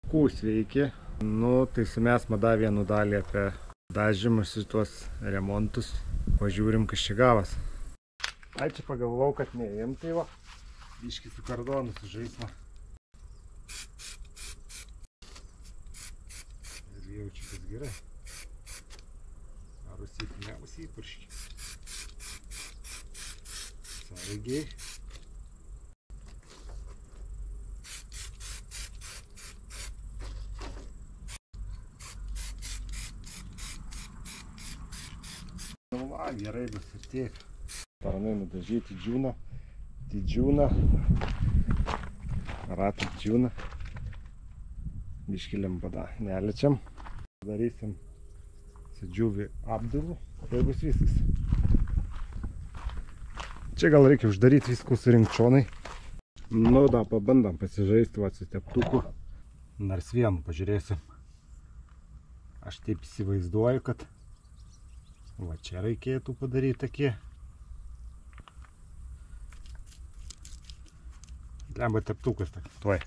Sveiki. Nu, tai mes dar vienu dalį apie dažymus ir tuos remontus. Pažiūrim, kas čia gavas. Ai, čia pagalvojau, kad neėjom, tai va. Biškį su kardonu sužaisma. Ir jaučiu, kad gerai. Ar užsipurški, neužsipurški. Sąlygiai. Nu va, gerai bus ir tiek. Paranai nudažyti didžiūną, ratų didžiūną. Biškį lempada neliečiam. Darysim sudžiūvį apdilų, tai bus viskas. Čia gal reikia uždaryti viską surinkti šonai. Nu, da, pabandam pasižaisti va su teptuku. Nors vienu pažiūrėsim. Aš taip įsivaizduoju, kad va čia reikėtų padaryti tokie. Lemba teptukas tak. Tuoj.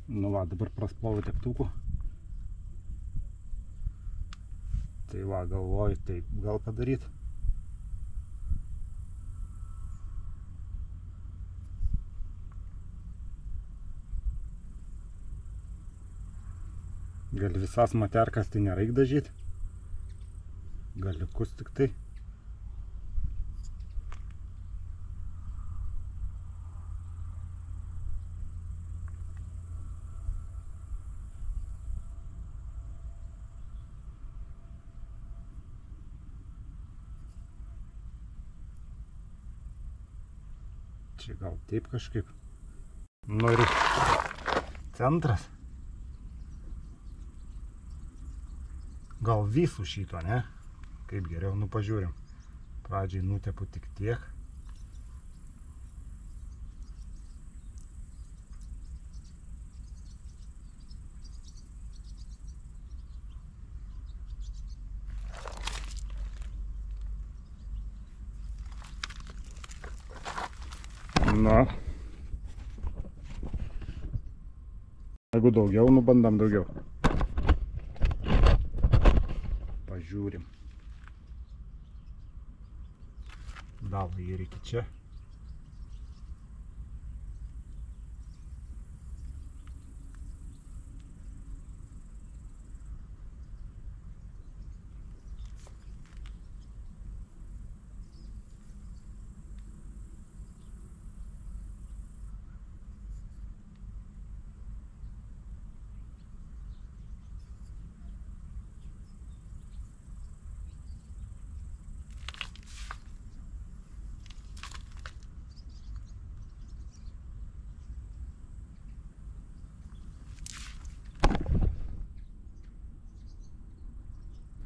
Nu va, dabar prasploviu teptuku. Tai va, galvoju taip gal padaryti. Gal visas materkas tai nereik dažyti. Galiukus tik tai. Čia gal taip kažkaip. Nu ir centras. Gal visų šito, ne? Kaip geriau, nu pažiūrim. Pradžiai nutepu tik tiek. Na. Jeigu daugiau, nu bandam daugiau. Pažiūrim. Davai ir iki čia.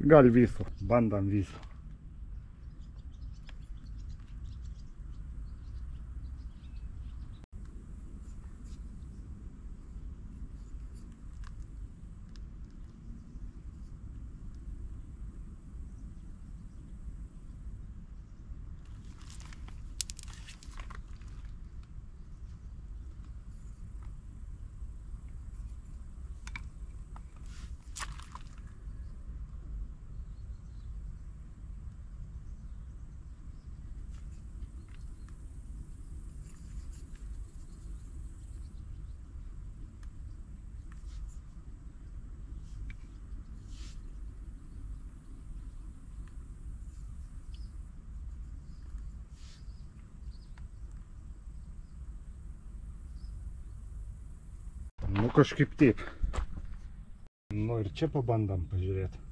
Gal viso, bandam viso. Nu kažkaip taip. Nu ir čia pabandam pažiūrėti.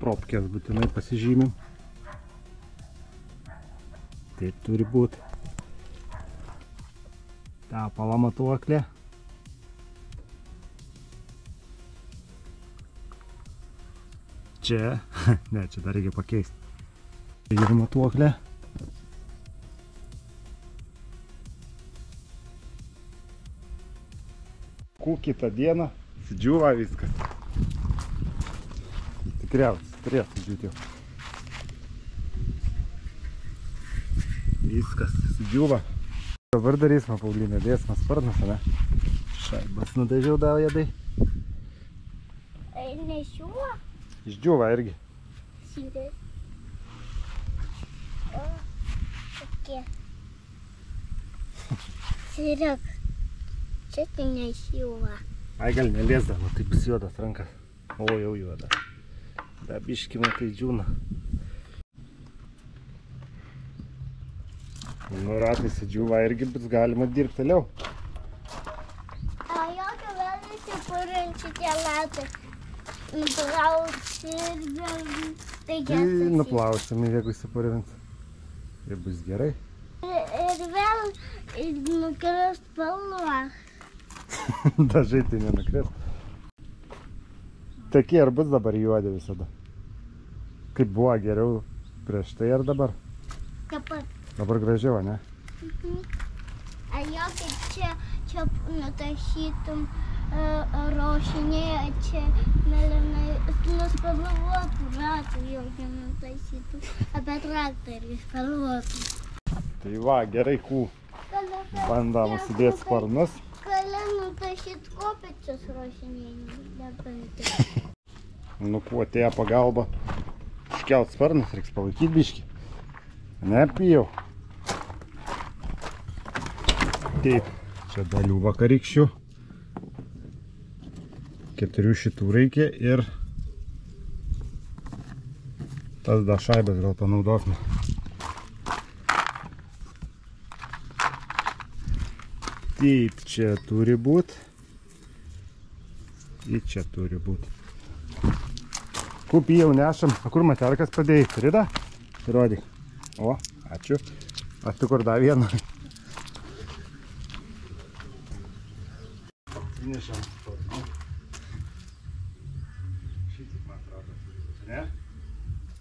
Propkės būtinai pasižymim. Taip turi būti. Tepalo matuoklė. Čia, ne, čia dar reikia pakeisti. Ir matuoklė. Kitą dieną sudžiūva viskas. Tikriausiai turės sudžiūti jau. Viskas sudžiūva. Dabar darysime, Paulinė, dėsime sparnas, ne? Šaibas nudažiau dar jėdai. Nešiuva? Išdžiūva irgi. Sirės. O, tokie. Sirėk. Čia tai nešiuva. Ai, gal neliesdavo, tai bus juodas rankas. O, jau juoda. Da biški matai džiūna. Nu, ratai sudžiūva irgi bus galima dirbti toliau. A jokio vėl nesipurinčių tie latai. Nuplausi ir vėl tai Tai nuplausime, jeigu įsipurins. Tai bus gerai. Ir vėl nukris spalva. Dažai tai nenukris. Tokie ar bus dabar juodi visada? Kaip buvo geriau prieš tai ar dabar? Dabar. Dabar gražiau, ne? A jokio čia nutašytum rošinėje, čia melinai nuspalvotų ratų jokio nutašytum, apie traktorį spalvotų. Tai va, gerai, bandam sudėti sparnus. Gali nutašyt kopėčius rošinėje. Nu, kuo atėjo pagalba. Iškelt sparnus, reiks palaikyti biškį. Nepijau. Taip, čia dalių vakarykščių. 4 šitų reikia ir tas dar šaibas gal panaudosime. Taip, čia turi būt. Ir čia turi būt. Kupį jau nešam. A kur materkas padėjai? Turi da? Įrodyk. O, ačiū. A tu kur da vieną? Nešam sparnų. Šitik, man atrodo, turi būti, ne?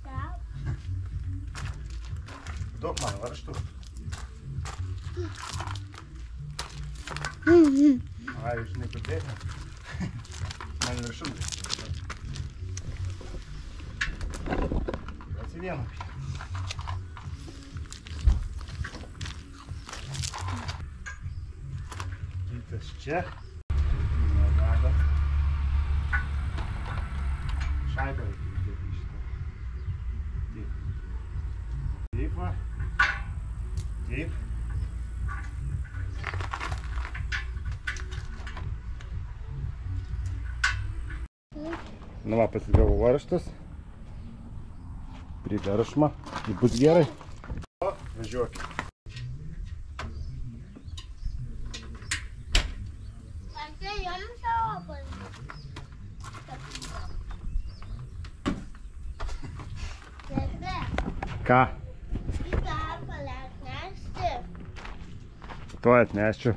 Taip. Duok man varžtų. Ai, žinai, kur dėti? Man viršum. Esi vieną. Kitas čia. Negadas. Šaibą reikia uždėti šitą. Taip. Taip va. Taip. Nu va, pasigavau varžtus. Priveršmą. Tai bus gerai. O, važiuokit. Ar tai jums savo palikti? Ką? Į darbą atnešti. Tuo atnešiu.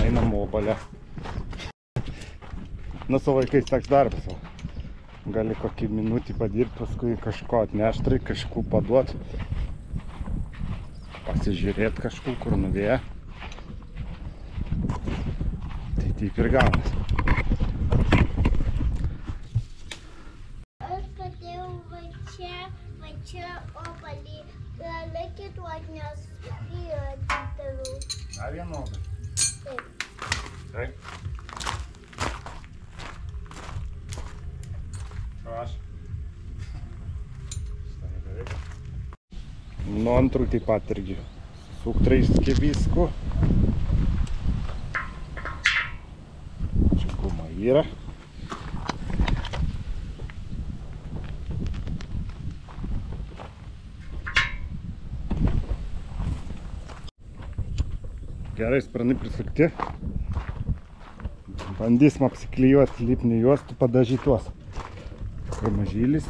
Einam obalę. Nu, su vaikais teks darbas. Gali kokį minutį padirbti, paskui kažko atnešti, kažkų paduoti. Pasižiūrėti kažkur, kur nuvėja. Tai taip ir gaunas. Aš padėjau va čia obalį. Gali kitų atnešti į atidaviau. Dar vieną obalį? Taip. Taip. Aš. Nu, antrų taip pat irgi su traiskė visku. Čia guma yra. Gerai, sparnai prisukti. Bandysim apsiklijuoti lipnių juostų, padažytuos. Kai mažylis.